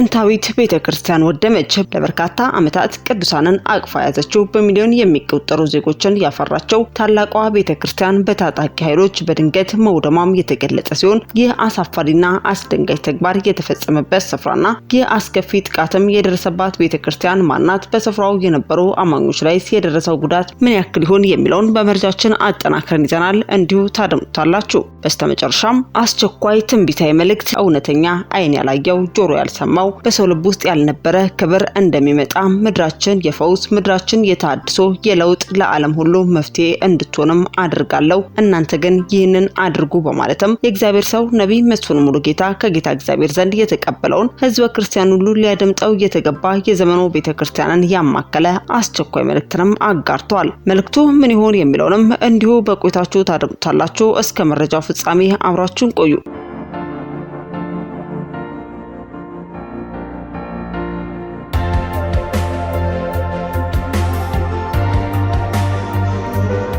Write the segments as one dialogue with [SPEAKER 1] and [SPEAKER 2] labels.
[SPEAKER 1] ጥንታዊት ቤተክርስቲያን ወደመች። ለበርካታ ዓመታት ቅዱሳንን አቅፋ ያዘችው በሚሊዮን የሚቆጠሩ ዜጎችን ያፈራቸው ታላቋ ቤተክርስቲያን በታጣቂ ኃይሎች በድንገት መውደማም የተገለጸ ሲሆን ይህ አሳፋሪና አስደንጋጭ ተግባር የተፈጸመበት ስፍራና የአስከፊ ጥቃትም የደረሰባት ቤተክርስቲያን ማናት? በስፍራው የነበሩ አማኞች ላይ የደረሰው ጉዳት ምን ያክል ይሆን የሚለውን በመረጃችን አጠናክረን ይዘናል። እንዲሁ ታደምጡታላችሁ። በስተመጨረሻም አስቸኳይ ትንቢታዊ መልእክት፣ እውነተኛ አይን ያላየው ጆሮ ያልሰማው በሰው ልብ ውስጥ ያልነበረ ክብር እንደሚመጣ፣ ምድራችን የፈውስ ምድራችን የታድሶ የለውጥ ለዓለም ሁሉ መፍትሄ እንድትሆንም አድርጋለሁ፣ እናንተ ግን ይህንን አድርጉ በማለትም የእግዚአብሔር ሰው ነብይ መስፍን ሙሉጌታ ከጌታ እግዚአብሔር ዘንድ የተቀበለውን ህዝበ ክርስቲያን ሁሉ ሊያደምጠው የተገባ የዘመኑ ቤተክርስቲያንን ያማከለ አስቸኳይ መልእክትንም አጋርቷል። መልእክቱ ምን ይሆን የሚለውንም እንዲሁ በቆይታችሁ ታደምጡታላችሁ። እስከ መረጃው ፍጻሜ አብራችሁን ቆዩ።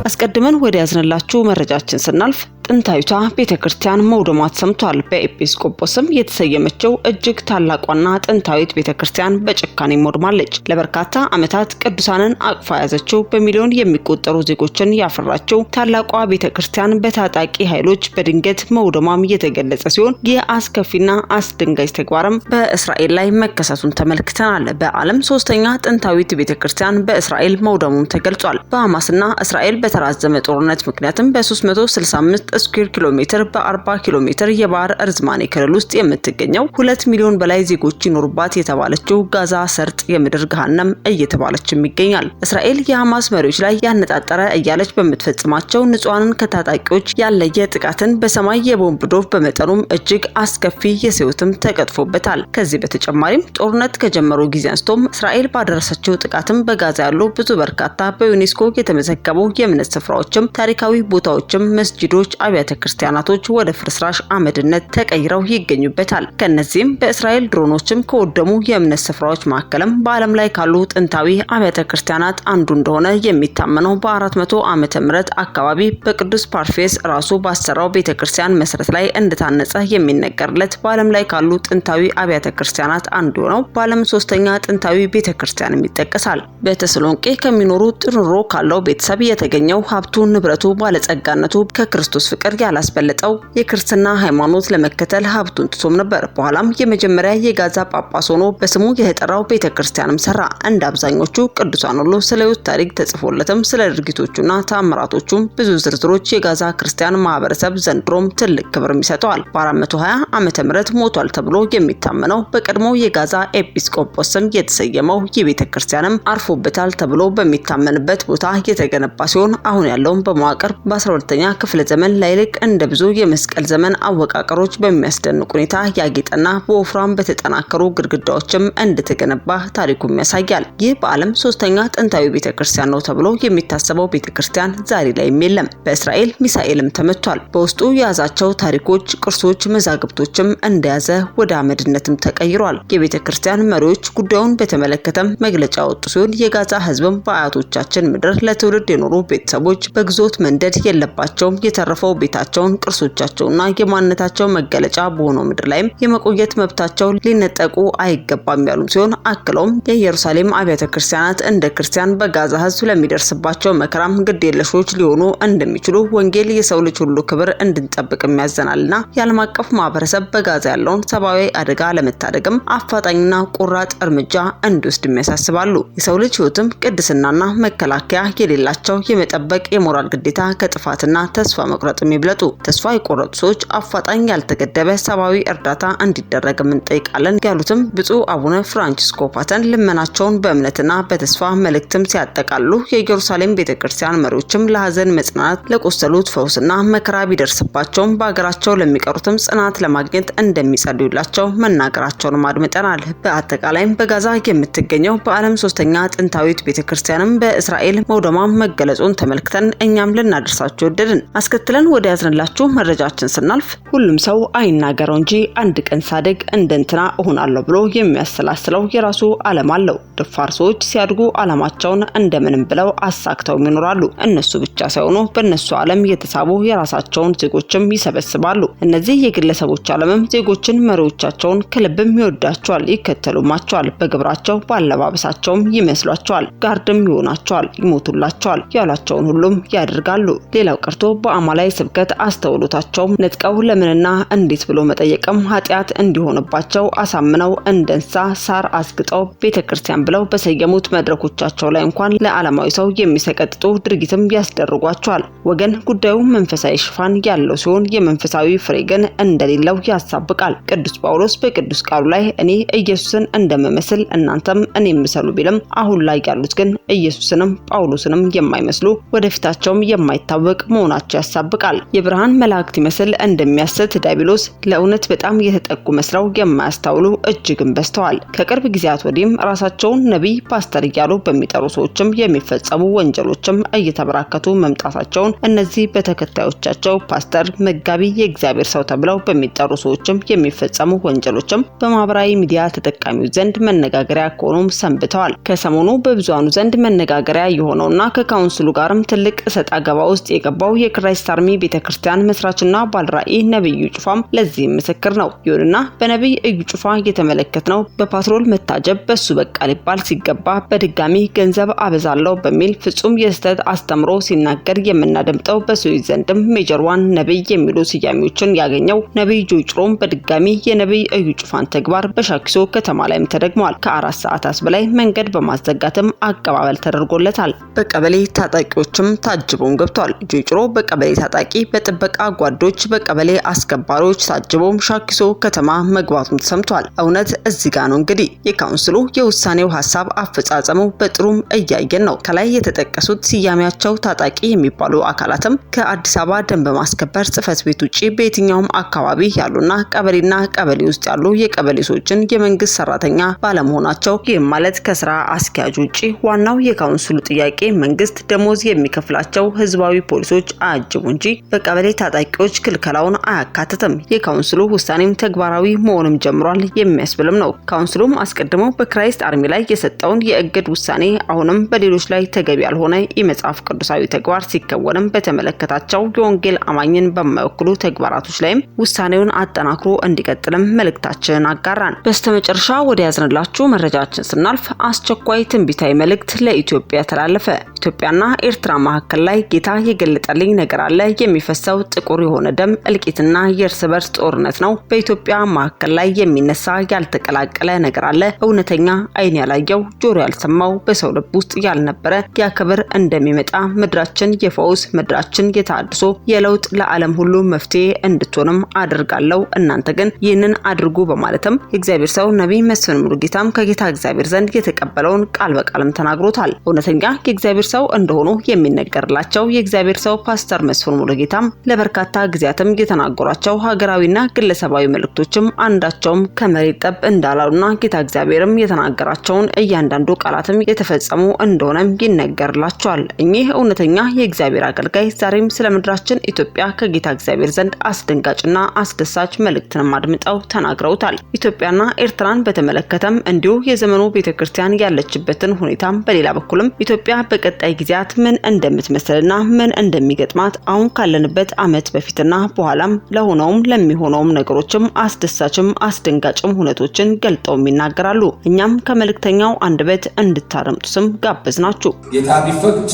[SPEAKER 1] አስቀድመን ወደ ያዝነላችሁ መረጃችን ስናልፍ ጥንታዊቷ ቤተክርስቲያን መውደሟ ተሰምቷል። በኤጲስቆጶስም የተሰየመችው እጅግ ታላቋና ጥንታዊት ቤተክርስቲያን በጭካኔ ወድማለች። ለበርካታ ዓመታት ቅዱሳንን አቅፋ ያዘችው በሚሊዮን የሚቆጠሩ ዜጎችን ያፈራችው ታላቋ ቤተክርስቲያን በታጣቂ ኃይሎች በድንገት መውደሟም የተገለጸ ሲሆን ይህ አስከፊና አስደንጋጭ ተግባርም በእስራኤል ላይ መከሰቱን ተመልክተናል። በዓለም ሶስተኛ ጥንታዊት ቤተክርስቲያን በእስራኤል መውደሙም ተገልጿል። በሐማስና እስራኤል በተራዘመ ጦርነት ምክንያትም በ365 ስኩዌር ኪሎ ሜትር በ40 ኪሎ ሜትር የባህር እርዝማኔ ክልል ውስጥ የምትገኘው 2 ሚሊዮን በላይ ዜጎች ይኖሩባት የተባለችው ጋዛ ሰርጥ የምድር ገሃነም እየተባለችም ይገኛል። እስራኤል የሐማስ መሪዎች ላይ ያነጣጠረ እያለች በምትፈጽማቸው ንጹሃንን ከታጣቂዎች ያለየ ጥቃትን በሰማይ የቦምብ ዶፍ በመጠኑም እጅግ አስከፊ የሰውትም ተቀጥፎበታል። ከዚህ በተጨማሪም ጦርነት ከጀመሩ ጊዜ አንስቶም እስራኤል ባደረሰችው ጥቃትም በጋዛ ያሉ ብዙ በርካታ በዩኔስኮ የተመዘገቡ የእምነት ስፍራዎችም ታሪካዊ ቦታዎችም መስጂዶች አብያተ ክርስቲያናቶች ወደ ፍርስራሽ አመድነት ተቀይረው ይገኙበታል። ከነዚህም በእስራኤል ድሮኖችም ከወደሙ የእምነት ስፍራዎች መካከልም በዓለም ላይ ካሉ ጥንታዊ አብያተ ክርስቲያናት አንዱ እንደሆነ የሚታመነው በ400 ዓመተ ምህረት አካባቢ በቅዱስ ፓርፌስ ራሱ ባሰራው ቤተክርስቲያን መሰረት ላይ እንደታነጸ የሚነገርለት በዓለም ላይ ካሉ ጥንታዊ አብያተ ክርስቲያናት አንዱ ነው። በዓለም ሶስተኛ ጥንታዊ ቤተክርስቲያንም ይጠቀሳል። በተሰሎንቄ ከሚኖሩ ጥሩሮ ካለው ቤተሰብ የተገኘው ሀብቱ ንብረቱ ባለጸጋነቱ ከክርስቶስ ፍቅር ያላስበለጠው የክርስትና ሃይማኖት ለመከተል ሀብቱን ትቶም ነበር። በኋላም የመጀመሪያ የጋዛ ጳጳስ ሆኖ በስሙ የተጠራው ቤተክርስቲያንም ሰራ። እንደ አብዛኞቹ ቅዱሳን ሁሉ ስለ ሕይወት ታሪክ ተጽፎለትም ስለ ድርጊቶቹና ተአምራቶቹም ብዙ ዝርዝሮች የጋዛ ክርስቲያን ማህበረሰብ ዘንድሮም ትልቅ ክብር ይሰጠዋል። በ420 ዓመተ ምህረት ሞቷል ተብሎ የሚታመነው በቀድሞ የጋዛ ኤጲስቆጶስ ስም የተሰየመው የቤተክርስቲያንም አርፎበታል ተብሎ በሚታመንበት ቦታ የተገነባ ሲሆን አሁን ያለውን በመዋቅር በ12ኛ ክፍለ ዘመን ላይልቅ እንደ ብዙ የመስቀል ዘመን አወቃቀሮች በሚያስደንቅ ሁኔታ ያጌጠና በወፍራም በተጠናከሩ ግድግዳዎችም እንደተገነባ ታሪኩም ያሳያል። ይህ በዓለም ሶስተኛ ጥንታዊ ቤተክርስቲያን ነው ተብሎ የሚታሰበው ቤተክርስቲያን ዛሬ ላይም የለም። በእስራኤል ሚሳኤልም ተመቷል። በውስጡ የያዛቸው ታሪኮች፣ ቅርሶች፣ መዛግብቶችም እንደያዘ ወደ አመድነትም ተቀይሯል። የቤተክርስቲያን መሪዎች ጉዳዩን በተመለከተም መግለጫ ወጡ ሲሆን የጋዛ ህዝብም በአያቶቻችን ምድር ለትውልድ የኖሩ ቤተሰቦች በግዞት መንደድ የለባቸውም፣ የተረፈው ቤታቸውን ቅርሶቻቸውና የማንነታቸው መገለጫ በሆነው ምድር ላይም የመቆየት መብታቸው ሊነጠቁ አይገባም ያሉ ሲሆን አክለውም የኢየሩሳሌም አብያተ ክርስቲያናት እንደ ክርስቲያን በጋዛ ህዝብ ለሚደርስባቸው መከራም ግዴለሾች ሊሆኑ እንደሚችሉ ወንጌል የሰው ልጅ ሁሉ ክብር እንድንጠብቅ የሚያዘናልና የዓለም አቀፍ ማህበረሰብ በጋዛ ያለውን ሰብአዊ አደጋ ለመታደግም አፋጣኝና ቁራጥ እርምጃ እንዲወስድ የሚያሳስባሉ። የሰው ልጅ ህይወትም ቅድስናና መከላከያ የሌላቸው የመጠበቅ የሞራል ግዴታ ከጥፋትና ተስፋ መቁረጥ የሚብለጡ ተስፋ የቆረጡ ሰዎች አፋጣኝ ያልተገደበ ሰብአዊ እርዳታ እንዲደረግም እንጠይቃለን ያሉትም ብፁዕ አቡነ ፍራንቺስኮ ፓተን ልመናቸውን በእምነትና በተስፋ መልእክትም ሲያጠቃሉ የኢየሩሳሌም ቤተክርስቲያን መሪዎችም ለሐዘን መጽናናት፣ ለቆሰሉት ፈውስና መከራ ቢደርስባቸውም በአገራቸው ለሚቀሩትም ጽናት ለማግኘት እንደሚጸልዩላቸው መናገራቸውን አድምጠናል። በአጠቃላይም በጋዛ የምትገኘው በዓለም ሶስተኛ ጥንታዊት ቤተክርስቲያንም በእስራኤል መውደሟ መገለጹን ተመልክተን እኛም ልናደርሳችሁ ወደድን። አስከትለን ወደ ያዝንላችሁ መረጃችን ስናልፍ ሁሉም ሰው አይናገረው እንጂ አንድ ቀን ሳደግ እንደንትና እሆናለሁ ብሎ የሚያሰላስለው የራሱ ዓለም አለው። ደፋር ሰዎች ሲያድጉ ዓላማቸውን እንደምንም ብለው አሳክተው ይኖራሉ። እነሱ ብቻ ሳይሆኑ በእነሱ ዓለም የተሳቡ የራሳቸውን ዜጎችም ይሰበስባሉ። እነዚህ የግለሰቦች ዓለምም ዜጎችን መሪዎቻቸውን ከልብም ይወዳቸዋል፣ ይከተሉማቸዋል፣ በግብራቸው ባለባበሳቸውም ይመስሏቸዋል፣ ጋርድም ይሆናቸዋል፣ ይሞቱላቸዋል፣ ያላቸውን ሁሉም ያደርጋሉ። ሌላው ቀርቶ በአማላይ ስብከት አስተውሎታቸው ነጥቀው ለምንና እንዴት ብሎ መጠየቅም ኃጢያት እንዲሆንባቸው አሳምነው እንደንሳ ሳር አስግጠው ቤተክርስቲያን ብለው በሰየሙት መድረኮቻቸው ላይ እንኳን ለዓለማዊ ሰው የሚሰቀጥጡ ድርጊትም ያስደርጓቸዋል። ወገን ጉዳዩ መንፈሳዊ ሽፋን ያለው ሲሆን የመንፈሳዊ ፍሬ ግን እንደሌለው ያሳብቃል። ቅዱስ ጳውሎስ በቅዱስ ቃሉ ላይ እኔ ኢየሱስን እንደምመስል እናንተም እኔ ምሰሉ ቢልም አሁን ላይ ያሉት ግን ኢየሱስንም ጳውሎስንም የማይመስሉ ወደፊታቸውም የማይታወቅ መሆናቸው ያሳብቃል። የብርሃን መላእክት ይመስል እንደሚያስት ዲያብሎስ ለእውነት በጣም የተጠቁ መስለው የማያስተውሉ እጅግም በዝተዋል። ከቅርብ ጊዜያት ወዲህም ራሳቸውን ነቢይ፣ ፓስተር እያሉ በሚጠሩ ሰዎችም የሚፈጸሙ ወንጀሎችም እየተበራከቱ መምጣታቸውን እነዚህ በተከታዮቻቸው ፓስተር፣ መጋቢ፣ የእግዚአብሔር ሰው ተብለው በሚጠሩ ሰዎችም የሚፈጸሙ ወንጀሎችም በማህበራዊ ሚዲያ ተጠቃሚው ዘንድ መነጋገሪያ ከሆኑም ሰንብተዋል። ከሰሞኑ በብዙሃኑ ዘንድ መነጋገሪያ የሆነውና ከካውንስሉ ጋርም ትልቅ እሰጥ አገባ ውስጥ የገባው የክራይስት አርሚ ቤተክርስቲያን መስራችና ባለራዕይ ነብይ እዩ ጩፋም ለዚህ ምስክር ነው። ይሁንና በነብይ እዩ ጩፋ የተመለከትነው በፓትሮል መታጀብ በሱ በቃ ሊባል ሲገባ በድጋሚ ገንዘብ አበዛለው በሚል ፍጹም የስተት አስተምሮ ሲናገር የምናደምጠው በሰዎች ዘንድም ሜጀር ዋን ነብይ የሚሉ ስያሜዎችን ያገኘው ነብይ ጆይጭሮም በድጋሚ የነብይ እዩ ጩፋን ተግባር በሻኪሶ ከተማ ላይም ተደግሟል። ከ4 ሰዓታት በላይ መንገድ በማዘጋትም አቀባበል ተደርጎለታል። በቀበሌ ታጣቂዎችም ታጅቦም ገብቷል። ጆይጭሮ በቀበሌ ታጣቂ በጥበቃ ጓዶች በቀበሌ አስከባሪዎች ታጅቦም ሻኪሶ ከተማ መግባቱም ተሰምቷል። እውነት እዚህ ጋር ነው እንግዲህ የካውንስሉ የውሳኔው ሐሳብ አፈጻጸሙ በጥሩም እያየን ነው። ከላይ የተጠቀሱት ስያሜያቸው ታጣቂ የሚባሉ አካላትም ከአዲስ አበባ ደንብ ማስከበር ጽፈት ቤት ውጪ በየትኛውም አካባቢ ያሉና ቀበሌና ቀበሌ ውስጥ ያሉ የቀበሌ ሰዎችን የመንግስት ሰራተኛ ባለመሆናቸው ይህም ማለት ከስራ አስኪያጅ ውጪ ዋናው የካውንስሉ ጥያቄ መንግስት ደሞዝ የሚከፍላቸው ህዝባዊ ፖሊሶች አያጅቡ እንጂ በቀበሌ ታጣቂዎች ክልከላውን አያካትትም። የካውንስሉ ውሳኔም ተግባራዊ መሆንም ጀምሯል የሚያስብልም ነው። ካውንስሉም አስቀድሞ በክራይስት አርሚ ላይ የሰጠውን የእግድ ውሳኔ አሁንም በሌሎች ላይ ተገቢ ያልሆነ የመጽሐፍ ቅዱሳዊ ተግባር ሲከወንም በተመለከታቸው የወንጌል አማኝን በማይወክሉ ተግባራቶች ላይም ውሳኔውን አጠናክሮ እንዲቀጥልም መልእክታችንን አጋራን። በስተመጨረሻ ወደ ያዝንላችሁ መረጃችን ስናልፍ አስቸኳይ ትንቢታዊ መልእክት ለኢትዮጵያ ተላለፈ። ኢትዮጵያና ኤርትራ መካከል ላይ ጌታ የገለጠልኝ ነገር አለ። የሚፈሰው ጥቁር የሆነ ደም እልቂትና የእርስ በርስ ጦርነት ነው። በኢትዮጵያ መካከል ላይ የሚነሳ ያልተቀላቀለ ነገር አለ። እውነተኛ አይን ያላየው ጆሮ ያልሰማው በሰው ልብ ውስጥ ያልነበረ ያ ክብር እንደሚመጣ ምድራችን የፈውስ ምድራችን የታድሶ የለውጥ ለዓለም ሁሉ መፍትሄ እንድትሆንም አደርጋለሁ። እናንተ ግን ይህንን አድርጉ በማለትም የእግዚአብሔር ሰው ነብይ መስፍን ሙሉጌታም ከጌታ እግዚአብሔር ዘንድ የተቀበለውን ቃል በቃልም ተናግሮታል። እውነተኛ የእግዚአብሔር ሰው እንደሆኑ የሚነገርላቸው የእግዚአብሔር ሰው ፓስተር መስፍን ሙሉጌታም ለበርካታ ጊዜያትም የተናገሯቸው ሀገራዊና ግለሰባዊ መልእክቶችም አንዳቸውም ከመሬት ጠብ እንዳላሉና ጌታ እግዚአብሔርም የተናገራቸውን እያንዳንዱ ቃላትም የተፈጸሙ እንደሆነም ይነገርላቸዋል። እኚህ እውነተኛ የእግዚአብሔር አገልጋይ ዛሬም ስለ ምድራችን ኢትዮጵያ ከጌታ እግዚአብሔር ዘንድ አስደንጋጭና አስደሳች መልእክትንም አድምጠው ተናግረውታል። ኢትዮጵያና ኤርትራን በተመለከተም እንዲሁ የዘመኑ ቤተክርስቲያን ያለችበትን ሁኔታም በሌላ በኩልም ኢትዮጵያ በቀጣይ ጊዜያት ምን እንደምትመስልና ምን እንደሚገጥማት አሁን ካለንበት ዓመት በፊትና በኋላም ለሆነውም ለሚሆነውም ነገሮችም አስደሳችም አስደንጋጭም ሁነቶችን ገልጠው ይናገራሉ። እኛም ከመልእክተኛው አንደበት እንድታረምጡስም ጋበዝናችሁ።
[SPEAKER 2] ጌታ ቢፈቅድ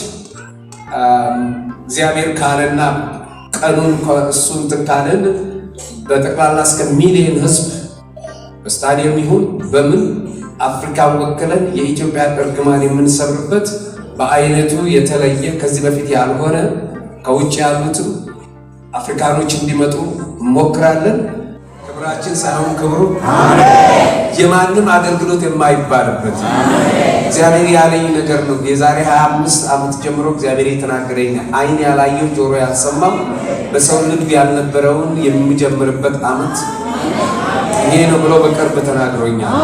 [SPEAKER 2] እግዚአብሔር ካለና ቀኑን ከእሱን ተካለን በጠቅላላ እስከ ሚሊዮን ህዝብ በስታዲየም ይሁን በምን አፍሪካ ወክለን የኢትዮጵያ እርግማን የምንሰብርበት በአይነቱ የተለየ ከዚህ በፊት ያልሆነ ከውጭ ያሉትም አፍሪካኖች እንዲመጡ እንሞክራለን። ክብራችን ሳይሆን ክብሩ የማንም አገልግሎት የማይባልበት እግዚአብሔር ያለኝ ነገር ነው። የዛሬ 25 ዓመት ጀምሮ እግዚአብሔር የተናገረኝ አይን ያላየው ጆሮ ያልሰማው በሰው ልብ ያልነበረውን የሚጀምርበት ዓመት ይሄ ነው ብሎ በቅርብ ተናግሮኛል።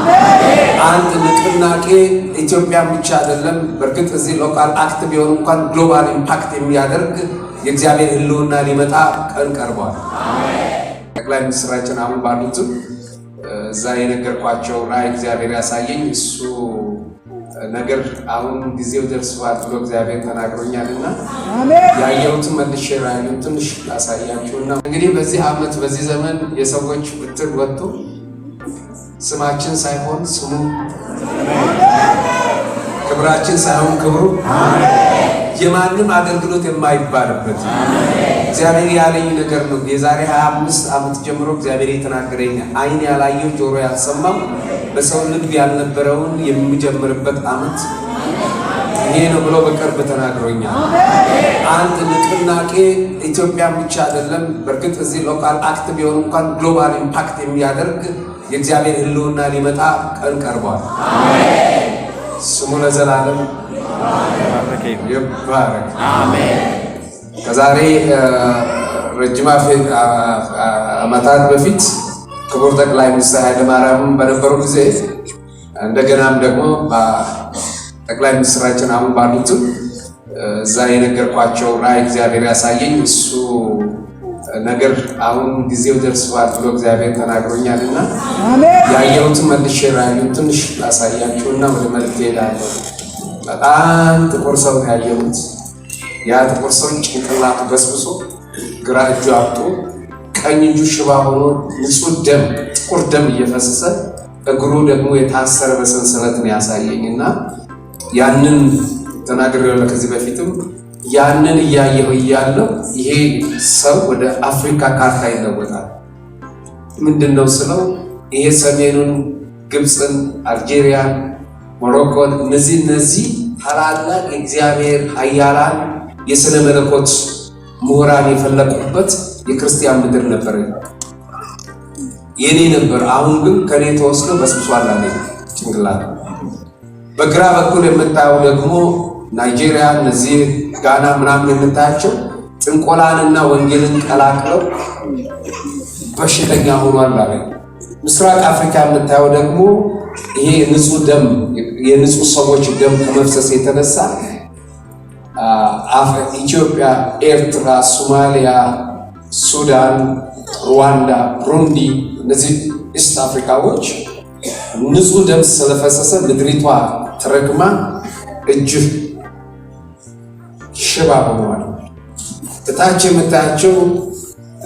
[SPEAKER 2] አንድ ንቅናቄ ኢትዮጵያ ብቻ አይደለም፣ በርግጥ እዚህ ሎካል አክት ቢሆን እንኳን ግሎባል ኢምፓክት የሚያደርግ የእግዚአብሔር ሕልውና ሊመጣ ቀን ቀርቧል። ጠቅላይ ሚኒስትራችን አሁን ባሉትም እዛ የነገርኳቸው ራእይ እግዚአብሔር ያሳየኝ እሱ ነገር አሁን ጊዜው ደርሷል ብሎ እግዚአብሔር ተናግሮኛልና ያየሁትን መልሼ ራእዩን ትንሽ ላሳያችሁና እንግዲህ በዚህ ዓመት በዚህ ዘመን የሰዎች ብትር ወጥቶ ስማችን ሳይሆን ስሙ፣ ክብራችን ሳይሆን ክብሩ፣ የማንም አገልግሎት የማይባልበት እግዚአብሔር ያለኝ ነገር ነው። የዛሬ 25 ዓመት ጀምሮ እግዚአብሔር የተናገረኝ ዓይን ያላየው ጆሮ ያልሰማው በሰው ልብ ያልነበረውን የሚጀምርበት ዓመት ይሄ ነው ብሎ በቅርብ ተናግሮኛል። አንድ ንቅናቄ ኢትዮጵያ ብቻ አይደለም። በእርግጥ እዚህ ሎካል አክት ቢሆን እንኳን ግሎባል ኢምፓክት የሚያደርግ የእግዚአብሔር ሕልውና ሊመጣ ቀን ቀርቧል። ስሙ ለዘላለም ይባረክ። አሜን። ከዛሬ ረጅም ዓመታት በፊት ክቡር ጠቅላይ ሚኒስትር ኃይለማርያም በነበሩ ጊዜ እንደገናም ደግሞ ጠቅላይ ሚኒስትራችን አሁን ባሉትም እዛ የነገርኳቸው ራእይ እግዚአብሔር ያሳየኝ እሱ ነገር አሁን ጊዜው ደርሷል ብሎ እግዚአብሔር ተናግሮኛልና ያየሁትን መልሼ ራእዩን ትንሽ ላሳያችሁና ወደ መልእክት እሄዳለሁ። በጣም ጥቁር ሰው ያየሁት ያ ጥቁር ሰው ጭንቅላቱ በስብሶ ግራ እጁ አብጦ ቀኝ እጁ ሽባ ሆኖ ንጹህ ደም ጥቁር ደም እየፈሰሰ እግሩ ደግሞ የታሰረ በሰንሰለት ነው ያሳየኝና ያንን ተናግሬያለሁ ከዚህ በፊትም ያንን እያየሁ እያለሁ ይሄ ሰው ወደ አፍሪካ ካርታ ይለወጣል። ምንድነው ስለው ይሄ ሰሜኑን፣ ግብፅን፣ አልጄሪያን፣ ሞሮኮን እነዚህ ታላላቅ የእግዚአብሔር ኃያላን የሥነ መለኮት ምሁራን የፈለቁበት የክርስቲያን ምድር ነበር። የኔ ነበር። አሁን ግን ከኔ ተወስዶ በስብሷል አለ ጭንቅላት። በግራ በኩል የምታየው ደግሞ ናይጄሪያ፣ እነዚህ ጋና ምናምን የምታያቸው ጥንቆላንና ወንጌልን ቀላቅለው በሽተኛ ሆኗል አለ። ምስራቅ አፍሪካ የምታየው ደግሞ ይሄ ንጹህ ደም የንጹህ ሰዎች ደም ከመፍሰስ የተነሳ ኢትዮጵያ፣ ኤርትራ፣ ሶማሊያ፣ ሱዳን፣ ሩዋንዳ፣ ብሩንዲ እነዚህ ኢስት አፍሪካዎች ንጹህ ደም ስለፈሰሰ ምድሪቷ ተረግማ እጅ ሽባ ሆነዋል። እታች የምታያቸው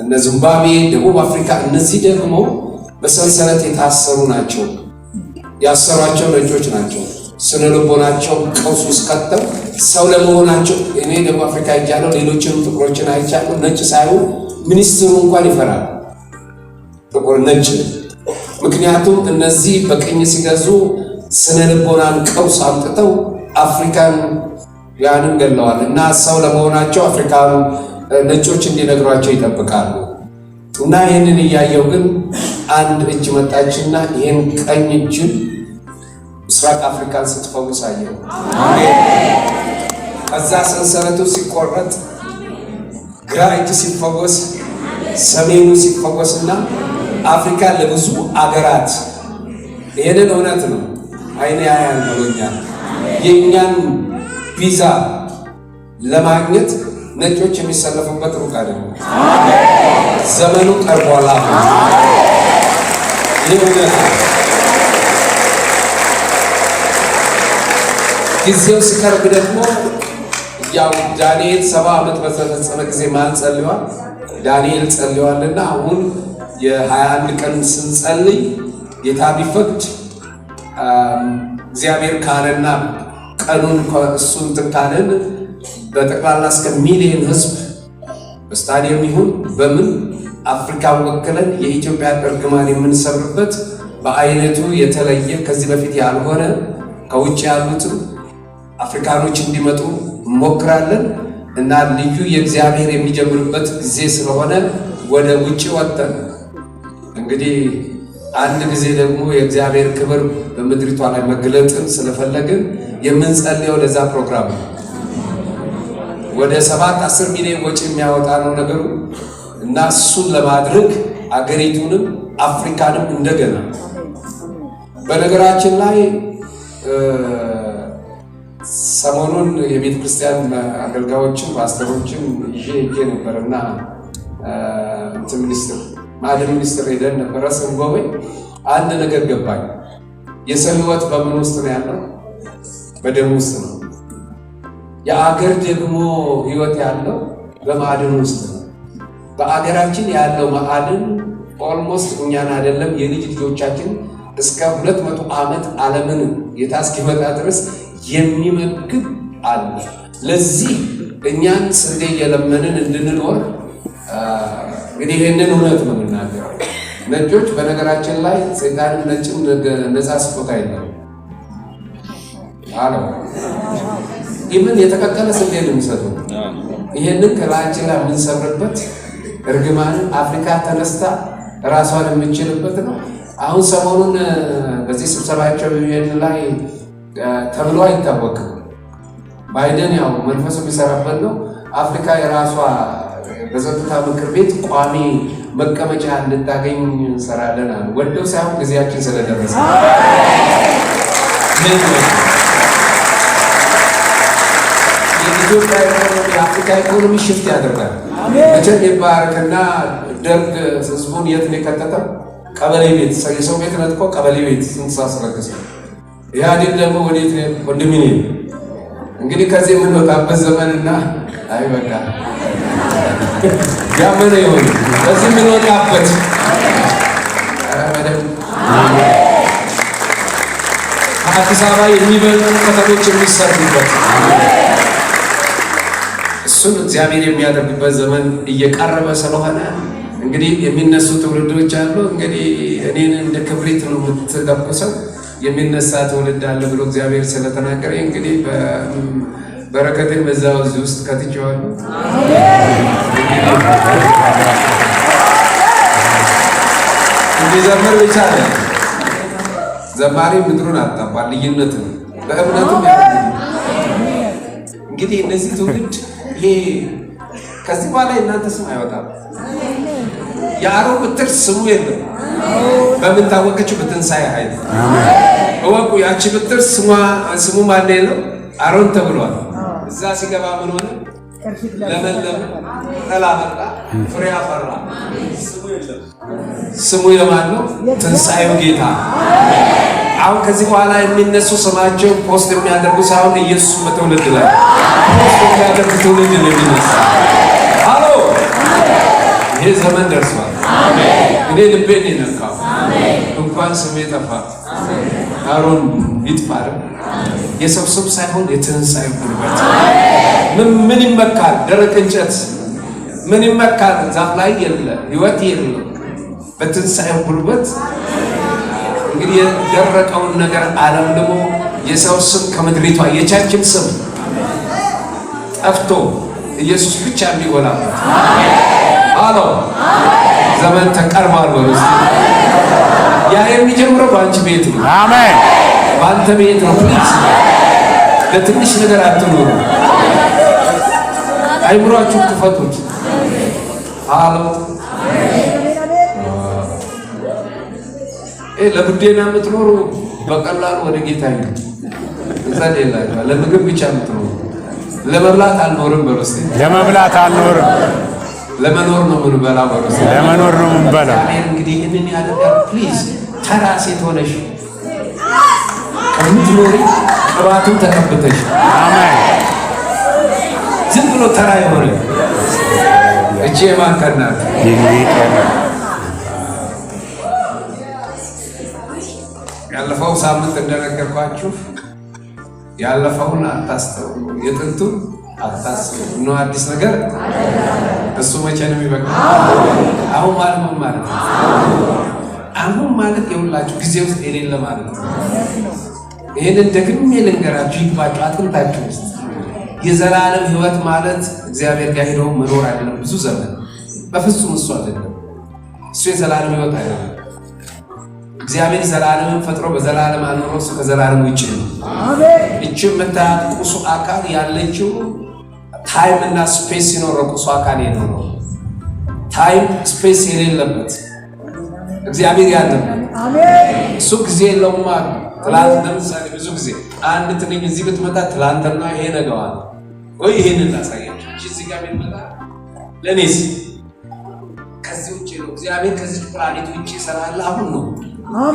[SPEAKER 2] እነ ዚምባብዌ፣ ደቡብ አፍሪካ እነዚህ ደግሞ በሰንሰለት የታሰሩ ናቸው። ያሰሯቸው ነጮች ናቸው። ስነ ልቦናቸው ቀውስ ውስጥ ከተው ሰው ለመሆናቸው እኔ ደቡብ አፍሪካ እያለሁ ሌሎችንም ጥቁሮችን አይቻለሁ። ነጭ ሳይሆን ሚኒስትሩ እንኳን ይፈራል ጥቁር ነጭ። ምክንያቱም እነዚህ በቅኝ ሲገዙ ስነ ልቦናን ቀውስ አምጥተው አፍሪካን ያንን ገለዋል እና ሰው ለመሆናቸው አፍሪካኑ ነጮች እንዲነግሯቸው ይጠብቃሉ። እና ይህንን እያየው ግን አንድ እጅ መጣችና ይህን ቀኝ እጅን ምስራቅ አፍሪካን ስትፈውስ አየው። ከዛ ሰንሰለቱ ሲቆረጥ ግራ እጅ ሲፈወስ፣ ሰሜኑ ሲፈወስና አፍሪካ ለብዙ አገራት ይህንን እውነት ነው አይኔ ያያን ብሎኛል። የእኛን ቪዛ ለማግኘት ነጮች የሚሰለፉበት ሩቅ አይደለም። ዘመኑ ቀርቧል። ይህ እውነት ነው። ጊዜው ሲቀርብ ደግሞ ያው ዳንኤል 70 ዓመት በተፈጸመ ጊዜ ማን ጸልዋል? ዳንኤል ጸልዋልና አሁን የ21 ቀን ስንጸልይ ጌታ ቢፈቅድ እግዚአብሔር ካለና ቀኑን እሱን ትንታንን በጠቅላላ እስከ ሚሊዮን ህዝብ በስታዲየም ይሁን በምን አፍሪካ ወክለን የኢትዮጵያ እርግማን የምንሰብርበት በአይነቱ የተለየ ከዚህ በፊት ያልሆነ ከውጭ ያሉትም አፍሪካኖች እንዲመጡ እንሞክራለን እና ልዩ የእግዚአብሔር የሚጀምርበት ጊዜ ስለሆነ ወደ ውጭ ወጥተን እንግዲህ አንድ ጊዜ ደግሞ የእግዚአብሔር ክብር በምድሪቷ ላይ መገለጥን ስለፈለግን የምንጸልየው ለዛ ፕሮግራም ነው። ወደ 7-10 ሚሊዮን ወጪ የሚያወጣ ነው ነገሩ እና እሱን ለማድረግ አገሪቱንም አፍሪካንም እንደገና በነገራችን ላይ ሰሞኑን የቤተ ክርስቲያን አገልጋዮችን ፓስተሮችን ይዤ ነበርና ማዕድን ሚኒስትር ሄደን ነበረ ስንጎበኝ አንድ ነገር ገባኝ። የሰው ሕይወት በምን ውስጥ ነው ያለው? በደም ውስጥ ነው። የአገር ደግሞ ሕይወት ያለው በማዕድን ውስጥ ነው። በአገራችን ያለው ማዕድን ኦልሞስት እኛን አይደለም የልጅ ልጆቻችን እስከ 200 ዓመት ዓለምን ጌታ እስኪመጣ ድረስ የሚመግብ አለ። ለዚህ እኛን ስንዴ እየለመንን እንድንኖር እንግዲህ ይህንን እውነት ነው የምናገረው። ነጮች በነገራችን ላይ ሰይጣንም ነጭም ነፃ ስጦታ የለም አለው። ኢቭን የተቀቀለ ስንዴ ነው የሚሰጡ። ይህንን ከላያችን ላይ የምንሰብርበት እርግማንን አፍሪካ ተነስታ ራሷን የምንችልበት ነው። አሁን ሰሞኑን በዚህ ስብሰባቸው ላይ ተብሎ አይታወቅም። ባይደን ያው መንፈሱ የሚሰራበት ነው። አፍሪካ የራሷ በጸጥታ ምክር ቤት ቋሚ መቀመጫ እንድታገኝ እንሰራለን አሉ። ወደው ሳይሆን ጊዜያችን ስለደረሰ የኢትዮጵያ ኢኮኖሚ የአፍሪካ ኢኮኖሚ ሽፍት ያደርጋል። መቼም ይባረክና ደርግ ህዝቡን የት ነው የከተተው? ቀበሌ ቤት፣ የሰው ቤት ነጥቆ ቀበሌ ቤት ስንት ሳስረክስ ኢህአዴግ ደግሞ ወዴት ነው? ኮንዶሚኒየም። እንግዲህ ከዚህ የምንወጣበት ዘመንና አይ በቃ ያመነ ይሆን በዚህ የምንወጣበት አዲስ አበባ የሚበሉ ከተሞች የሚሰሩበት እሱን እግዚአብሔር የሚያደርግበት ዘመን እየቀረበ ስለሆነ እንግዲህ የሚነሱ ትውልዶች አሉ። እንግዲህ እኔን እንደ ክብሪት ነው የምትጠቁሰው የሚነሳ ትውልድ አለ ብሎ እግዚአብሔር ስለተናገረ እንግዲህ በረከትን በዛው ውስጥ ከትቼዋለሁ። እንዲዘምር ብቻ ነው። ዘማሪ ምድሩን አጣባል። ልዩነት ነው በእምነቱም እንግዲህ እነዚህ ትውልድ ይሄ ከዚህ በኋላ እናንተ ስም አይወጣም። የአሮን ብትር ስሙ የለም። በምን ታወቀችው? በትንሣኤ ኃይል እወቁ። ያቺ ብትር ስሙ ማን ነው? አሮን ተብሏል። እዛ ሲገባ ምን ሆነ? ለመለመ፣ ጠላ መጣ፣ ፍሬ አፈራ። ስሙ የማን ነው? ትንሣኤው ጌታ። አሁን ከዚህ በኋላ የሚነሱ ስማቸው ፖስት የሚያደርጉ ሳይሆን ኢየሱስ በትውልድ ላይ ፖስት የሚያደርጉ ትውልድ ነው የሚነሳ። አሎ ይሄ ዘመን ደርሷል። እኔ ልቤን ይነካው። እንኳን ስሜ ጠፋ። አሮን ይጥፋል። የሰው ስም ሳይሆን የትንሣኤ ጉልበት። ምን ይመካል? ደረቅ እንጨት ምን ይመካል? ዛፍ ላይ የለ ሕይወት የለ። በትንሣኤ ጉልበት እንግዲህ የደረቀውን ነገር ዓለም ደግሞ የሰው ስም ከምድሪቷ የቻችን ስም ጠፍቶ ኢየሱስ ብቻ የሚጎላበት አሎ ዘመን ተቀርቧል። ወይስ ያ የሚጀምረው በአንቺ ቤት ነው። አሜን። በአንተ ቤት ነው። ፕሊዝ ለትንሽ ነገር አትኖሩ። አይምሯችሁ ክፈቱት። አሎ ለብዴና የምትኖሩ በቀላሉ ወደ ጌታ ይሉ እንጸልይላችሁ። ለምግብ ብቻ የምትኖሩ ለመብላት አልኖርም በሮስ
[SPEAKER 3] ለመብላት አልኖርም፣
[SPEAKER 2] ለመኖር ነው የምንበላው በሮስ
[SPEAKER 3] ለመኖር ነው የምንበላው።
[SPEAKER 2] እንግዲህ ይህንን ያደርጋል። ፕሊዝ ተራ ሴት ሆነሽ ከምትኖሪ ቅባቱን ተቀብተሽ
[SPEAKER 3] አሜን።
[SPEAKER 2] ዝም ብሎ ተራ የሆነ እጄ ማንከናት ያለፈው ሳምንት እንደነገርኳችሁ ያለፈውን አታስተውሉ፣ የጥንቱን አታስቡ ነው አዲስ ነገር እሱ መቼ ነው የሚበቃ? አሁን ማለት ምን ማለት ነው? አሁን ማለት የሁላችሁ ጊዜ ውስጥ የሌለ ማለት ነው። ይህንን ደግሜ ልንገራችሁ ይግባችሁ አጥንታችሁ ውስጥ የዘላለም ሕይወት ማለት እግዚአብሔር ጋር ሄደው መኖር አይደለም። ብዙ ዘመን በፍጹም እሱ አይደለም። እሱ የዘላለም ሕይወት አይደለም። እግዚአብሔር ዘላለምን ፈጥሮ በዘላለም አኖሮ እሱ ከዘላለም ውጭ ነው። እቺ የምታያት ቁሱ አካል ያለችው ታይም እና ስፔስ ሲኖር ቁሱ አካል ነው። ታይም ስፔስ የሌለበት እግዚአብሔር ያለበት እሱ ጊዜ የለውም። ትላንት ለምሳሌ ብዙ ጊዜ አንድ ትንኝ እዚህ ብትመጣ ትላንትና ይሄ ነገዋል ወይ ይሄንን ላሳያችሁ እዚህ ጋር ብትመጣ ለኔስ ከዚህ ውጪ ነው እግዚአብሔር ከዚህ ፕላኔት ውጪ ሰራለ አሁን ነው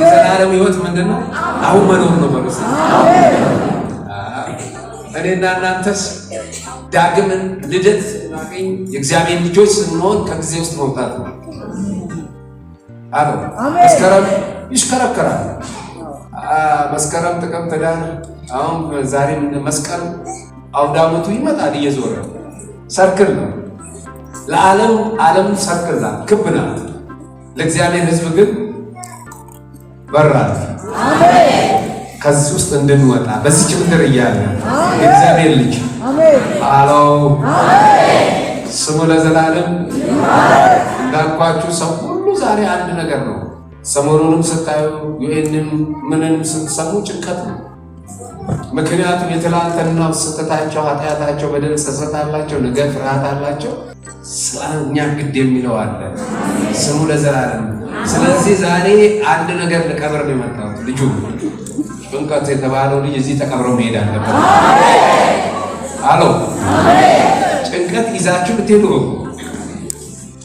[SPEAKER 2] የዘላለም ህይወት ምንድነው አሁን መኖር ነው በርስ እኔና እናንተስ ዳግምን ልደት ማገኝ የእግዚአብሔር ልጆች ስንሆን ከጊዜ ውስጥ መውጣት ነው አሜን መስከረም ይሽከረከራል መስከረም ጥቅምት ዳር አሁን ዛሬ መስቀል አውዳመቱ ይመጣል እየዞረ ሰርክል ነው ለዓለም ሰርክል ነው ክብ ነው ለእግዚአብሔር ህዝብ ግን በራል አሜን ከዚህ ውስጥ እንድንወጣ በዚህ ምድር እያለ የእግዚአብሔር ልጅ አሜን አሎ አሜን ስሙ ለዘላለም እንዳልኳችሁ ሰው ሁሉ ዛሬ አንድ ነገር ነው ሰሞኑንም ስታዩ ዩኤንም ምንም ስትሰሙ ጭንቀት ነው ምክንያቱም የትላንትና ስህተታቸው ኃጢአታቸው በደል ጸጸታላቸው ነገ ፍርሃት አላቸው ስለኛ ግድ የሚለው አለ ስሙ ለዘላለም ስለዚህ ዛሬ አንድ ነገር ለቀብር ነው የመጣው ልጁ ጭንቀት የተባለው ልጅ እዚህ ተቀብሮ መሄድ አለበት አሜን አሎ አሜን ጭንቀት ይዛችሁ ብትሄዱ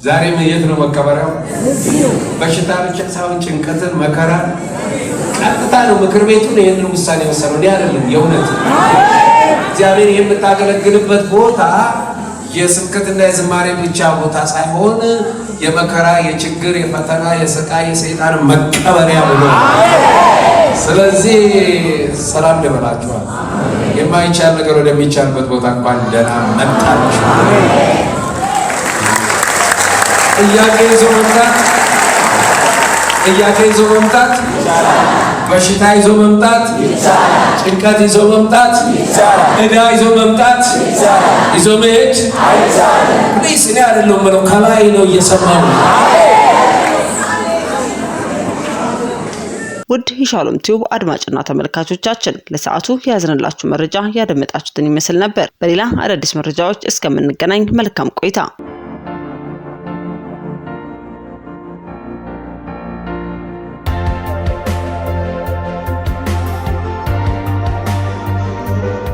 [SPEAKER 2] ዛሬ የት ነው መቀበሪያው በሽታ ብቻ ሳይሆን ጭንቀትን መከራ ቀጥታ ነው ምክር ቤቱን ይሄንን ውሳኔ ወሰነው እንዴ አይደለም የእውነት እግዚአብሔር የምታገለግልበት ቦታ የስብከትና የዝማሬ ብቻ ቦታ ሳይሆን የመከራ የችግር የፈተና የስቃይ የሰይጣን መቀበሪያ ብሎ ስለዚህ ሰላም ልበላችኋል የማይቻል ነገር ወደሚቻልበት ቦታ እንኳን ደህና መጣችሁ ጥያቄ ይዞ መምጣት በሽታ ይዞ መምጣት ጭንቀት ይዞ መምጣት ዕዳ ይዞ መምጣት ይዞ መሄድ ፕሊስ እኔ አይደለም ማለት ከላይ ነው እየሰማው
[SPEAKER 1] ውድ የሻሎም ቲዩብ አድማጭና ተመልካቾቻችን ለሰዓቱ ያዝንላችሁ መረጃ ያደመጣችሁትን ይመስል ነበር በሌላ አዳዲስ መረጃዎች እስከምንገናኝ መልካም ቆይታ